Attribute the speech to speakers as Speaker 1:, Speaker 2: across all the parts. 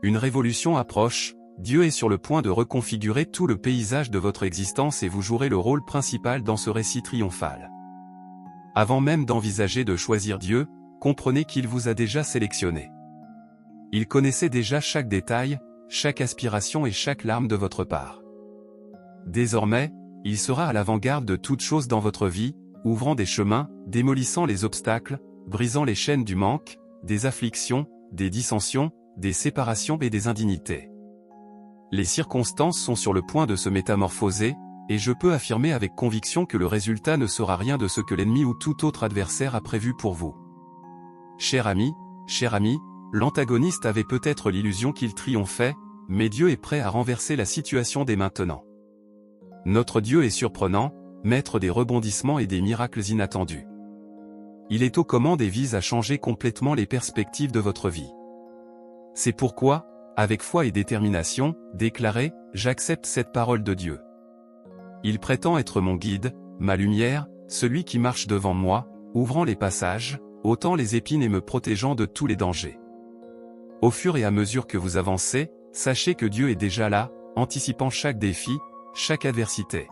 Speaker 1: Une révolution approche, Dieu est sur le point de reconfigurer tout le paysage de votre existence et vous jouerez le rôle principal dans ce récit triomphal. Avant même d'envisager de choisir Dieu, comprenez qu'il vous a déjà sélectionné. Il connaissait déjà chaque détail, chaque aspiration et chaque larme de votre part. Désormais, il sera à l'avant-garde de toutes choses dans votre vie, ouvrant des chemins, démolissant les obstacles, brisant les chaînes du manque, des afflictions, des dissensions, des séparations et des indignités. Les circonstances sont sur le point de se métamorphoser, et je peux affirmer avec conviction que le résultat ne sera rien de ce que l'ennemi ou tout autre adversaire a prévu pour vous. Cher ami, l'antagoniste avait peut-être l'illusion qu'il triomphait, mais Dieu est prêt à renverser la situation dès maintenant. Notre Dieu est surprenant, maître des rebondissements et des miracles inattendus. Il est aux commandes et vise à changer complètement les perspectives de votre vie. C'est pourquoi, avec foi et détermination, déclarez « J'accepte cette parole de Dieu ». Il prétend être mon guide, ma lumière, celui qui marche devant moi, ouvrant les passages, ôtant les épines et me protégeant de tous les dangers. Au fur et à mesure que vous avancez, sachez que Dieu est déjà là, anticipant chaque défi, chaque adversité.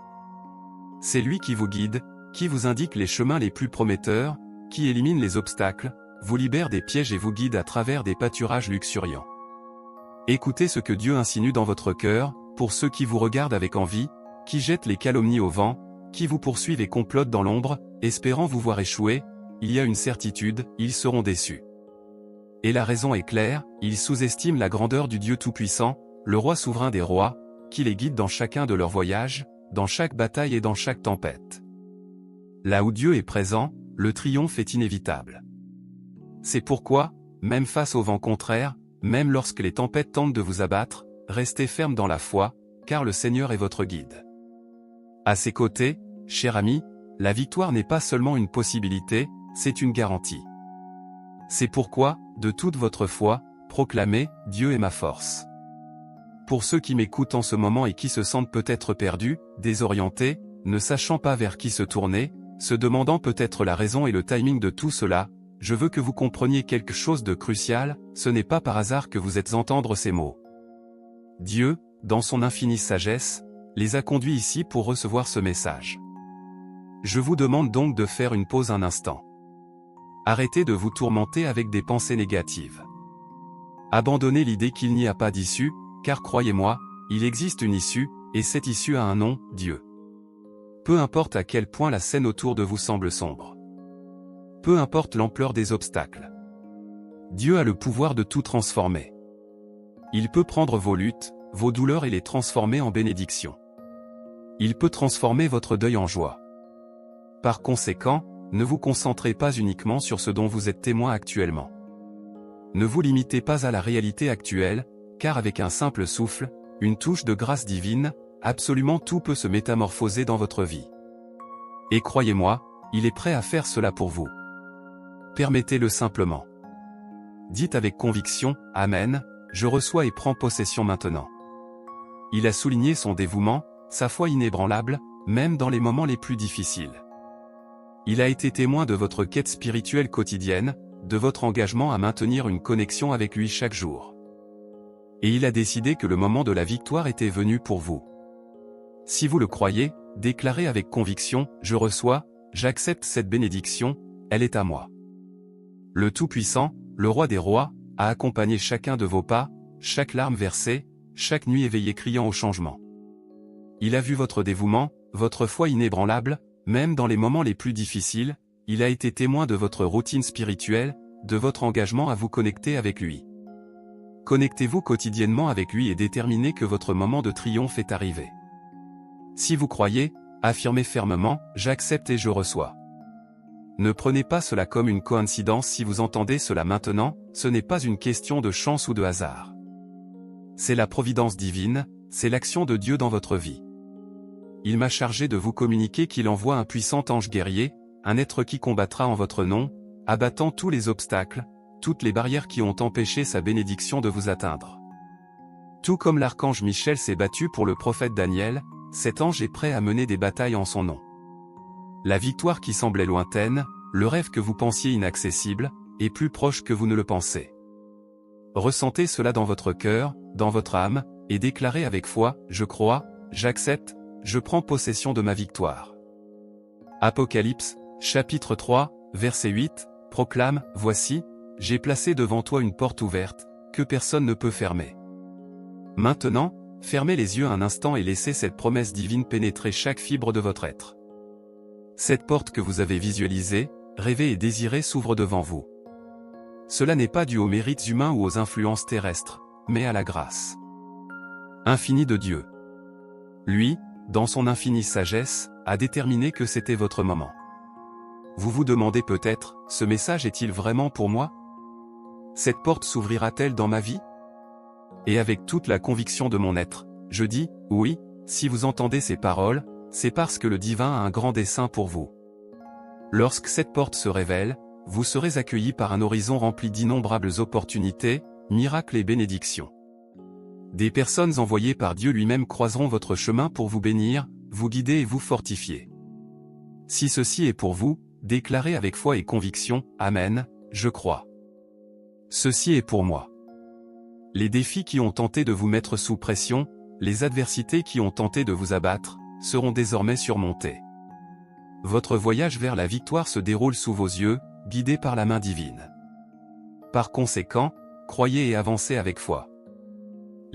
Speaker 1: C'est lui qui vous guide, qui vous indique les chemins les plus prometteurs, qui élimine les obstacles, vous libère des pièges et vous guide à travers des pâturages luxuriants. Écoutez ce que Dieu insinue dans votre cœur, pour ceux qui vous regardent avec envie, qui jettent les calomnies au vent, qui vous poursuivent et complotent dans l'ombre, espérant vous voir échouer, il y a une certitude, ils seront déçus. Et la raison est claire, ils sous-estiment la grandeur du Dieu Tout-Puissant, le roi souverain des rois, qui les guide dans chacun de leurs voyages, dans chaque bataille et dans chaque tempête. Là où Dieu est présent, le triomphe est inévitable. C'est pourquoi, même face au vent contraire, même lorsque les tempêtes tentent de vous abattre, restez ferme dans la foi, car le Seigneur est votre guide. À ses côtés, cher ami, la victoire n'est pas seulement une possibilité, c'est une garantie. C'est pourquoi, de toute votre foi, proclamez « Dieu est ma force ». Pour ceux qui m'écoutent en ce moment et qui se sentent peut-être perdus, désorientés, ne sachant pas vers qui se tourner, se demandant peut-être la raison et le timing de tout cela, je veux que vous compreniez quelque chose de crucial, ce n'est pas par hasard que vous êtes entendre ces mots. Dieu, dans son infinie sagesse, les a conduits ici pour recevoir ce message. Je vous demande donc de faire une pause un instant. Arrêtez de vous tourmenter avec des pensées négatives. Abandonnez l'idée qu'il n'y a pas d'issue, car croyez-moi, il existe une issue, et cette issue a un nom, Dieu. Peu importe à quel point la scène autour de vous semble sombre. Peu importe l'ampleur des obstacles. Dieu a le pouvoir de tout transformer. Il peut prendre vos luttes, vos douleurs et les transformer en bénédictions. Il peut transformer votre deuil en joie. Par conséquent, ne vous concentrez pas uniquement sur ce dont vous êtes témoin actuellement. Ne vous limitez pas à la réalité actuelle, car avec un simple souffle, une touche de grâce divine, absolument tout peut se métamorphoser dans votre vie. Et croyez-moi, il est prêt à faire cela pour vous. Permettez-le simplement. Dites avec conviction, « Amen, je reçois et prends possession maintenant ». Il a souligné son dévouement, sa foi inébranlable, même dans les moments les plus difficiles. Il a été témoin de votre quête spirituelle quotidienne, de votre engagement à maintenir une connexion avec lui chaque jour. Et il a décidé que le moment de la victoire était venu pour vous. Si vous le croyez, déclarez avec conviction, « Je reçois, j'accepte cette bénédiction, elle est à moi ». Le Tout-Puissant, le Roi des Rois, a accompagné chacun de vos pas, chaque larme versée, chaque nuit éveillée criant au changement. Il a vu votre dévouement, votre foi inébranlable, même dans les moments les plus difficiles, il a été témoin de votre routine spirituelle, de votre engagement à vous connecter avec lui. Connectez-vous quotidiennement avec lui et déterminez que votre moment de triomphe est arrivé. Si vous croyez, affirmez fermement, « J'accepte et je reçois ». Ne prenez pas cela comme une coïncidence si vous entendez cela maintenant, ce n'est pas une question de chance ou de hasard. C'est la providence divine, c'est l'action de Dieu dans votre vie. Il m'a chargé de vous communiquer qu'il envoie un puissant ange guerrier, un être qui combattra en votre nom, abattant tous les obstacles, toutes les barrières qui ont empêché sa bénédiction de vous atteindre. Tout comme l'archange Michel s'est battu pour le prophète Daniel, cet ange est prêt à mener des batailles en son nom. La victoire qui semblait lointaine, le rêve que vous pensiez inaccessible, est plus proche que vous ne le pensez. ressentez cela dans votre cœur, dans votre âme, et déclarez avec foi, je crois, j'accepte, je prends possession de ma victoire. Apocalypse, chapitre 3, verset 8, proclame, voici, j'ai placé devant toi une porte ouverte, que personne ne peut fermer. Maintenant, fermez les yeux un instant et laissez cette promesse divine pénétrer chaque fibre de votre être. Cette porte que vous avez visualisée, rêvée et désirée s'ouvre devant vous. Cela n'est pas dû aux mérites humains ou aux influences terrestres, mais à la grâce infinie de Dieu. Lui, dans son infinie sagesse, a déterminé que c'était votre moment. Vous vous demandez peut-être, ce message est-il vraiment pour moi? Cette porte s'ouvrira-t-elle dans ma vie? Et avec toute la conviction de mon être, je dis, oui, si vous entendez ces paroles, c'est parce que le divin a un grand dessein pour vous. Lorsque cette porte se révèle, vous serez accueillis par un horizon rempli d'innombrables opportunités, miracles et bénédictions. Des personnes envoyées par Dieu lui-même croiseront votre chemin pour vous bénir, vous guider et vous fortifier. Si ceci est pour vous, déclarez avec foi et conviction, Amen, je crois. Ceci est pour moi. Les défis qui ont tenté de vous mettre sous pression, les adversités qui ont tenté de vous abattre, seront désormais surmontés. Votre voyage vers la victoire se déroule sous vos yeux, guidé par la main divine. Par conséquent, croyez et avancez avec foi.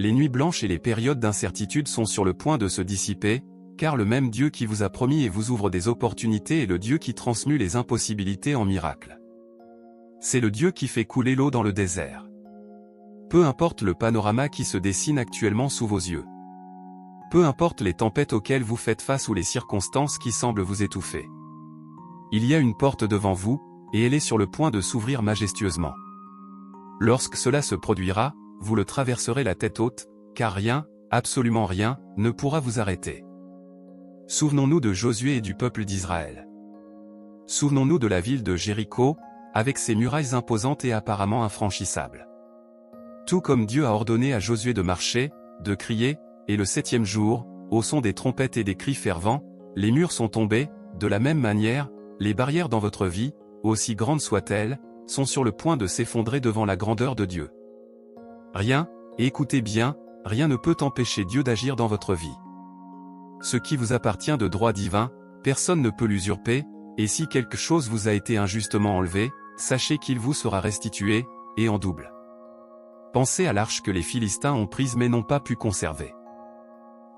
Speaker 1: Les nuits blanches et les périodes d'incertitude sont sur le point de se dissiper, car le même Dieu qui vous a promis et vous ouvre des opportunités est le Dieu qui transmue les impossibilités en miracles. C'est le Dieu qui fait couler l'eau dans le désert. Peu importe le panorama qui se dessine actuellement sous vos yeux. Peu importe les tempêtes auxquelles vous faites face ou les circonstances qui semblent vous étouffer. Il y a une porte devant vous, et elle est sur le point de s'ouvrir majestueusement. Lorsque cela se produira, vous le traverserez la tête haute, car rien, absolument rien, ne pourra vous arrêter. Souvenons-nous de Josué et du peuple d'Israël. Souvenons-nous de la ville de Jéricho, avec ses murailles imposantes et apparemment infranchissables. Tout comme Dieu a ordonné à Josué de marcher, de crier, et le 7e jour, au son des trompettes et des cris fervents, les murs sont tombés, de la même manière, les barrières dans votre vie, aussi grandes soient-elles, sont sur le point de s'effondrer devant la grandeur de Dieu. Rien, et écoutez bien, rien ne peut empêcher Dieu d'agir dans votre vie. Ce qui vous appartient de droit divin, personne ne peut l'usurper, et si quelque chose vous a été injustement enlevé, sachez qu'il vous sera restitué, et en double. Pensez à l'arche que les Philistins ont prise mais n'ont pas pu conserver.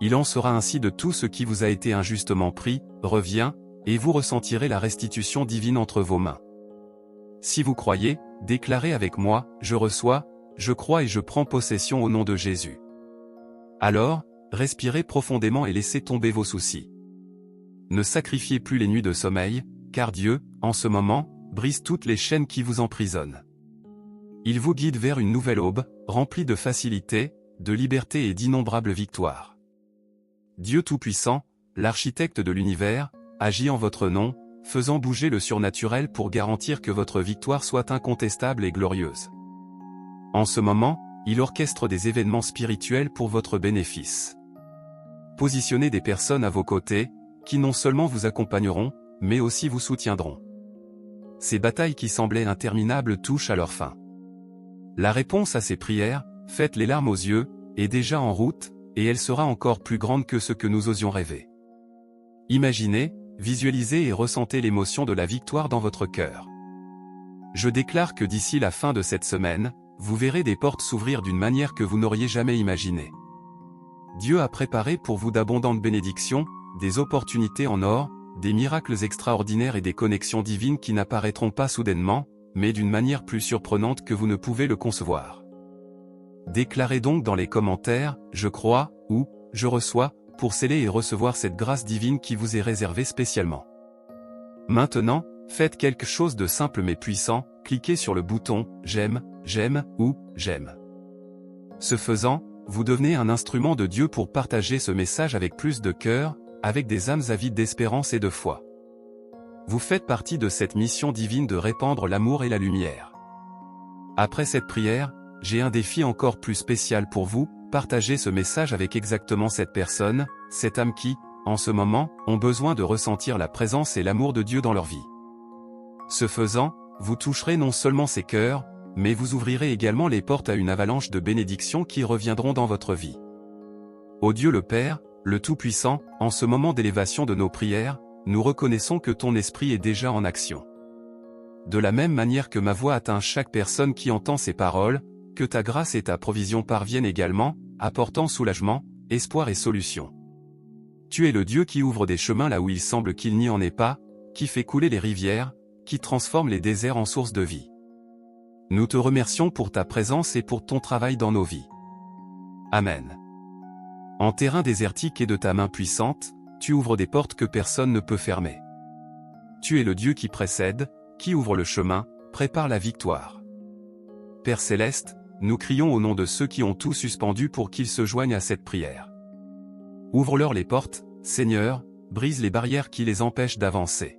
Speaker 1: Il en sera ainsi de tout ce qui vous a été injustement pris, revient, et vous ressentirez la restitution divine entre vos mains. Si vous croyez, déclarez avec moi, je reçois, je crois et je prends possession au nom de Jésus. Alors, respirez profondément et laissez tomber vos soucis. Ne sacrifiez plus les nuits de sommeil, car Dieu, en ce moment, brise toutes les chaînes qui vous emprisonnent. Il vous guide vers une nouvelle aube, remplie de facilité, de liberté et d'innombrables victoires. Dieu Tout-Puissant, l'architecte de l'univers, agit en votre nom, faisant bouger le surnaturel pour garantir que votre victoire soit incontestable et glorieuse. En ce moment, il orchestre des événements spirituels pour votre bénéfice. Positionnez des personnes à vos côtés, qui non seulement vous accompagneront, mais aussi vous soutiendront. Ces batailles qui semblaient interminables touchent à leur fin. La réponse à ces prières, faites les larmes aux yeux, est déjà en route, et elle sera encore plus grande que ce que nous osions rêver. Imaginez, visualisez et ressentez l'émotion de la victoire dans votre cœur. Je déclare que d'ici la fin de cette semaine, vous verrez des portes s'ouvrir d'une manière que vous n'auriez jamais imaginée. Dieu a préparé pour vous d'abondantes bénédictions, des opportunités en or, des miracles extraordinaires et des connexions divines qui n'apparaîtront pas soudainement, mais d'une manière plus surprenante que vous ne pouvez le concevoir. Déclarez donc dans les commentaires, je crois, ou, je reçois, pour sceller et recevoir cette grâce divine qui vous est réservée spécialement. Maintenant, faites quelque chose de simple mais puissant, cliquez sur le bouton « J'aime », « J'aime » ou « J'aime ». Ce faisant, vous devenez un instrument de Dieu pour partager ce message avec plus de cœur, avec des âmes avides d'espérance et de foi. Vous faites partie de cette mission divine de répandre l'amour et la lumière. Après cette prière, j'ai un défi encore plus spécial pour vous, partagez ce message avec exactement cette personne, cette âme qui, en ce moment, ont besoin de ressentir la présence et l'amour de Dieu dans leur vie. Ce faisant, vous toucherez non seulement ses cœurs, mais vous ouvrirez également les portes à une avalanche de bénédictions qui reviendront dans votre vie. Ô Dieu le Père, le Tout-Puissant, en ce moment d'élévation de nos prières, nous reconnaissons que ton esprit est déjà en action. De la même manière que ma voix atteint chaque personne qui entend ces paroles, que ta grâce et ta provision parviennent également, apportant soulagement, espoir et solution. Tu es le Dieu qui ouvre des chemins là où il semble qu'il n'y en ait pas, qui fait couler les rivières, qui transforme les déserts en source de vie. Nous te remercions pour ta présence et pour ton travail dans nos vies. Amen. En terrain désertique et de ta main puissante, tu ouvres des portes que personne ne peut fermer. Tu es le Dieu qui précède, qui ouvre le chemin, prépare la victoire. Père Céleste, nous crions au nom de ceux qui ont tout suspendu pour qu'ils se joignent à cette prière. Ouvre-leur les portes, Seigneur, brise les barrières qui les empêchent d'avancer.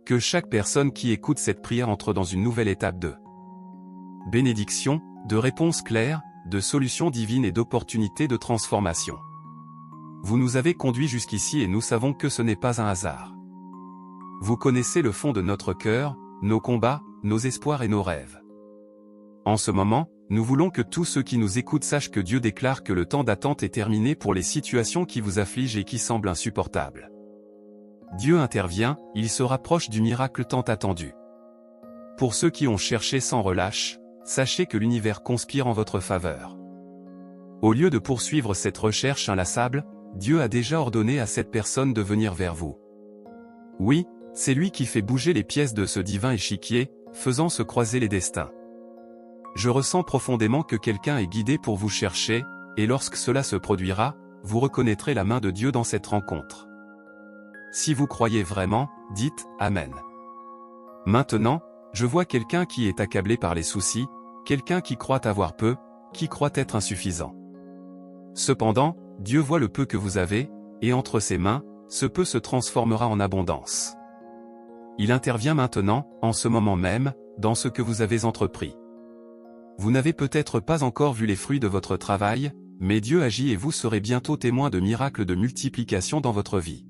Speaker 1: Que chaque personne qui écoute cette prière entre dans une nouvelle étape de bénédiction, de réponses claires, de solutions divines et d'opportunités de transformation. Vous nous avez conduits jusqu'ici et nous savons que ce n'est pas un hasard. Vous connaissez le fond de notre cœur, nos combats, nos espoirs et nos rêves. En ce moment, nous voulons que tous ceux qui nous écoutent sachent que Dieu déclare que le temps d'attente est terminé pour les situations qui vous affligent et qui semblent insupportables. Dieu intervient, il se rapproche du miracle tant attendu. Pour ceux qui ont cherché sans relâche, sachez que l'univers conspire en votre faveur. Au lieu de poursuivre cette recherche inlassable, Dieu a déjà ordonné à cette personne de venir vers vous. Oui, c'est lui qui fait bouger les pièces de ce divin échiquier, faisant se croiser les destins. Je ressens profondément que quelqu'un est guidé pour vous chercher, et lorsque cela se produira, vous reconnaîtrez la main de Dieu dans cette rencontre. Si vous croyez vraiment, dites « Amen ». Maintenant, je vois quelqu'un qui est accablé par les soucis, quelqu'un qui croit avoir peu, qui croit être insuffisant. Cependant, Dieu voit le peu que vous avez, et entre ses mains, ce peu se transformera en abondance. Il intervient maintenant, en ce moment même, dans ce que vous avez entrepris. Vous n'avez peut-être pas encore vu les fruits de votre travail, mais Dieu agit et vous serez bientôt témoin de miracles de multiplication dans votre vie.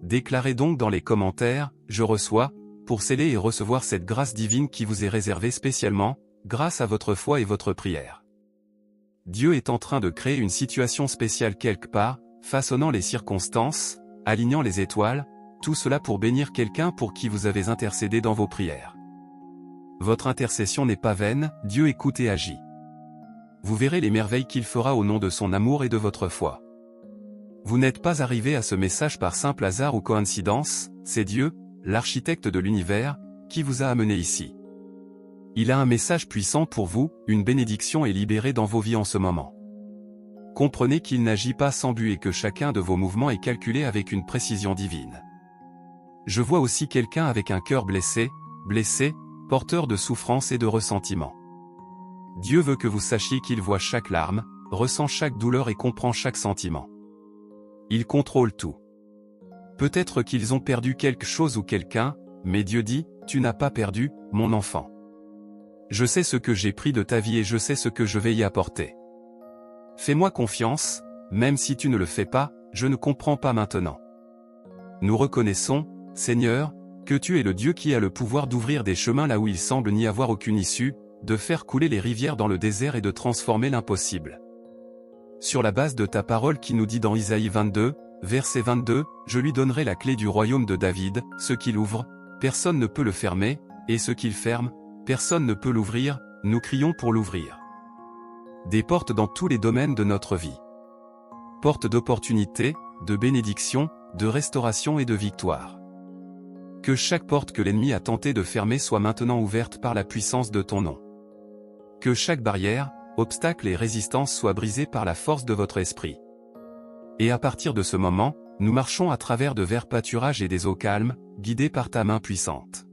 Speaker 1: Déclarez donc dans les commentaires « Je reçois », pour sceller et recevoir cette grâce divine qui vous est réservée spécialement, grâce à votre foi et votre prière. Dieu est en train de créer une situation spéciale quelque part, façonnant les circonstances, alignant les étoiles, tout cela pour bénir quelqu'un pour qui vous avez intercédé dans vos prières. Votre intercession n'est pas vaine, Dieu écoute et agit. Vous verrez les merveilles qu'il fera au nom de son amour et de votre foi. Vous n'êtes pas arrivé à ce message par simple hasard ou coïncidence, c'est Dieu, l'architecte de l'univers, qui vous a amené ici. Il a un message puissant pour vous, une bénédiction est libérée dans vos vies en ce moment. Comprenez qu'il n'agit pas sans but et que chacun de vos mouvements est calculé avec une précision divine. Je vois aussi quelqu'un avec un cœur blessé, porteur de souffrance et de ressentiment. Dieu veut que vous sachiez qu'il voit chaque larme, ressent chaque douleur et comprend chaque sentiment. Il contrôle tout. Peut-être qu'ils ont perdu quelque chose ou quelqu'un, mais Dieu dit, « Tu n'as pas perdu, mon enfant. Je sais ce que j'ai pris de ta vie et je sais ce que je vais y apporter. Fais-moi confiance, même si tu ne le fais pas, je ne comprends pas maintenant. » Nous reconnaissons, Seigneur, que tu es le Dieu qui a le pouvoir d'ouvrir des chemins là où il semble n'y avoir aucune issue, de faire couler les rivières dans le désert et de transformer l'impossible. Sur la base de ta parole qui nous dit dans Isaïe 22, verset 22, « Je lui donnerai la clé du royaume de David, ce qu'il ouvre, personne ne peut le fermer, et ce qu'il ferme, personne ne peut l'ouvrir, nous crions pour l'ouvrir. » Des portes dans tous les domaines de notre vie. Portes d'opportunité, de bénédiction, de restauration et de victoire. Que chaque porte que l'ennemi a tenté de fermer soit maintenant ouverte par la puissance de ton nom. Que chaque barrière, obstacle et résistance soient brisés par la force de votre esprit. Et à partir de ce moment, nous marchons à travers de verts pâturages et des eaux calmes, guidés par ta main puissante.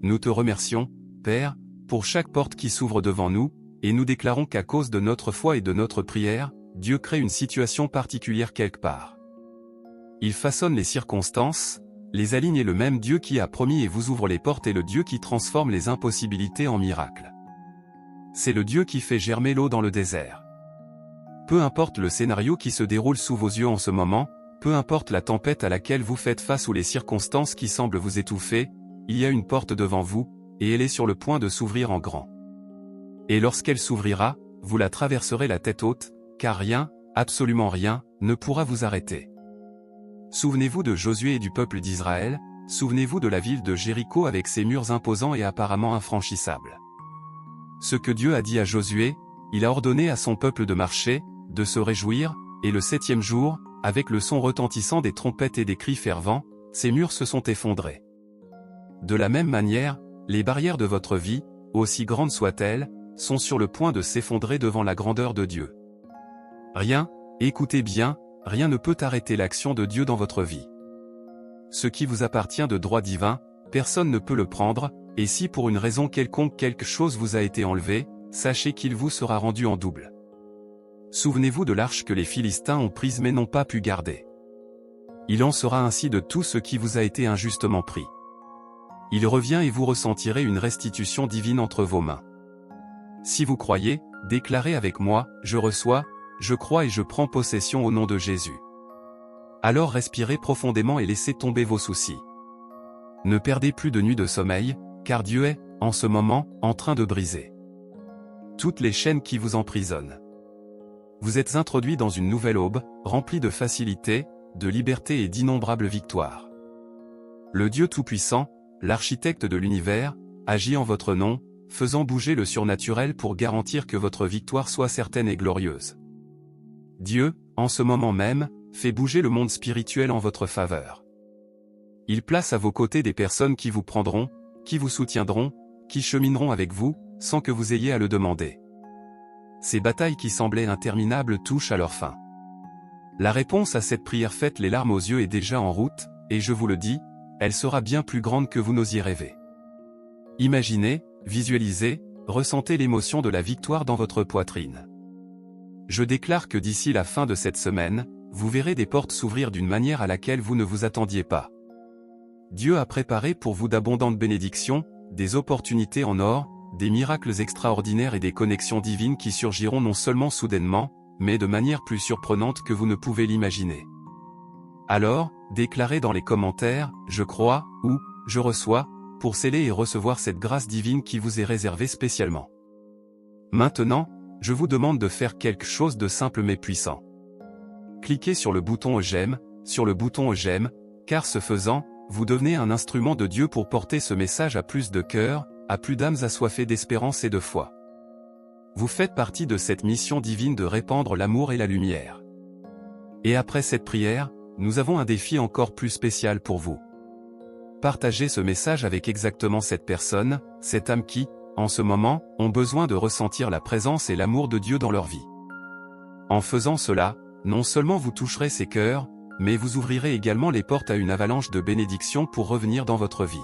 Speaker 1: Nous te remercions, Père, pour chaque porte qui s'ouvre devant nous, et nous déclarons qu'à cause de notre foi et de notre prière, Dieu crée une situation particulière quelque part. Il façonne les circonstances, les aligne et le même Dieu qui a promis et vous ouvre les portes est le Dieu qui transforme les impossibilités en miracles. C'est le Dieu qui fait germer l'eau dans le désert. Peu importe le scénario qui se déroule sous vos yeux en ce moment, peu importe la tempête à laquelle vous faites face ou les circonstances qui semblent vous étouffer, il y a une porte devant vous, et elle est sur le point de s'ouvrir en grand. Et lorsqu'elle s'ouvrira, vous la traverserez la tête haute, car rien, absolument rien, ne pourra vous arrêter. Souvenez-vous de Josué et du peuple d'Israël, souvenez-vous de la ville de Jéricho avec ses murs imposants et apparemment infranchissables. Ce que Dieu a dit à Josué, il a ordonné à son peuple de marcher, de se réjouir, et le 7e jour, avec le son retentissant des trompettes et des cris fervents, ces murs se sont effondrés. De la même manière, les barrières de votre vie, aussi grandes soient-elles, sont sur le point de s'effondrer devant la grandeur de Dieu. Rien, écoutez bien, rien ne peut arrêter l'action de Dieu dans votre vie. Ce qui vous appartient de droit divin, personne ne peut le prendre, et si pour une raison quelconque quelque chose vous a été enlevé, sachez qu'il vous sera rendu en double. Souvenez-vous de l'arche que les Philistins ont prise mais n'ont pas pu garder. Il en sera ainsi de tout ce qui vous a été injustement pris. Il revient et vous ressentirez une restitution divine entre vos mains. Si vous croyez, déclarez avec moi, je reçois, je crois et je prends possession au nom de Jésus. Alors respirez profondément et laissez tomber vos soucis. Ne perdez plus de nuit de sommeil, car Dieu est, en ce moment, en train de briser toutes les chaînes qui vous emprisonnent. Vous êtes introduit dans une nouvelle aube, remplie de facilité, de liberté et d'innombrables victoires. Le Dieu Tout-Puissant, l'architecte de l'univers, agit en votre nom, faisant bouger le surnaturel pour garantir que votre victoire soit certaine et glorieuse. Dieu, en ce moment même, fait bouger le monde spirituel en votre faveur. Il place à vos côtés des personnes qui vous prendront, qui vous soutiendront, qui chemineront avec vous, sans que vous ayez à le demander. Ces batailles qui semblaient interminables touchent à leur fin. La réponse à cette prière faite les larmes aux yeux est déjà en route, et je vous le dis, elle sera bien plus grande que vous n'osiez rêver. Imaginez, visualisez, ressentez l'émotion de la victoire dans votre poitrine. Je déclare que d'ici la fin de cette semaine, vous verrez des portes s'ouvrir d'une manière à laquelle vous ne vous attendiez pas. Dieu a préparé pour vous d'abondantes bénédictions, des opportunités en or, des miracles extraordinaires et des connexions divines qui surgiront non seulement soudainement, mais de manière plus surprenante que vous ne pouvez l'imaginer. Alors, déclarez dans les commentaires « Je crois » ou « Je reçois » pour sceller et recevoir cette grâce divine qui vous est réservée spécialement. Maintenant, je vous demande de faire quelque chose de simple mais puissant. Cliquez sur le bouton « J'aime », car ce faisant, vous devenez un instrument de Dieu pour porter ce message à plus de cœurs, à plus d'âmes assoiffées d'espérance et de foi. Vous faites partie de cette mission divine de répandre l'amour et la lumière. Et après cette prière, nous avons un défi encore plus spécial pour vous. Partagez ce message avec exactement cette personne, cette âme qui, en ce moment, ont besoin de ressentir la présence et l'amour de Dieu dans leur vie. En faisant cela, non seulement vous toucherez ces cœurs, mais vous ouvrirez également les portes à une avalanche de bénédictions pour revenir dans votre vie.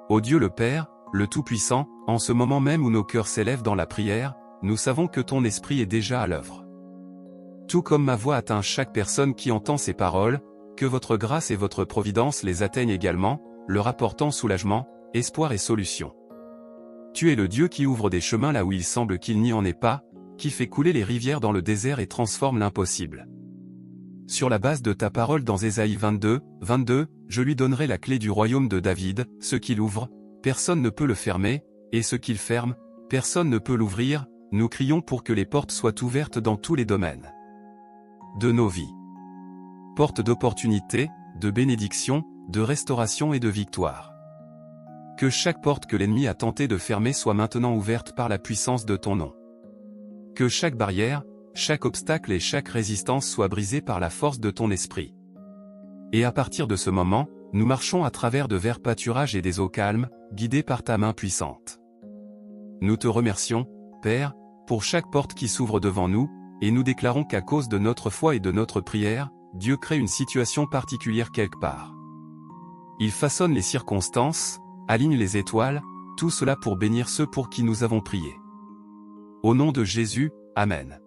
Speaker 1: Ô Dieu le Père, le Tout-Puissant, en ce moment même où nos cœurs s'élèvent dans la prière, nous savons que ton esprit est déjà à l'œuvre. Tout comme ma voix atteint chaque personne qui entend ces paroles, que votre grâce et votre providence les atteignent également, leur apportant soulagement, espoir et solution. Tu es le Dieu qui ouvre des chemins là où il semble qu'il n'y en ait pas, qui fait couler les rivières dans le désert et transforme l'impossible. Sur la base de ta parole dans Ésaïe 22, je lui donnerai la clé du royaume de David, ce qu'il ouvre, personne ne peut le fermer, et ce qu'il ferme, personne ne peut l'ouvrir, nous crions pour que les portes soient ouvertes dans tous les domaines de nos vies. Portes d'opportunité, de bénédiction, de restauration et de victoire. Que chaque porte que l'ennemi a tenté de fermer soit maintenant ouverte par la puissance de ton nom. Que chaque barrière, chaque obstacle et chaque résistance soit brisée par la force de ton esprit. Et à partir de ce moment, nous marchons à travers de verts pâturages et des eaux calmes, guidés par ta main puissante. Nous te remercions, Père, pour chaque porte qui s'ouvre devant nous, et nous déclarons qu'à cause de notre foi et de notre prière, Dieu crée une situation particulière quelque part. Il façonne les circonstances, aligne les étoiles, tout cela pour bénir ceux pour qui nous avons prié. Au nom de Jésus, Amen.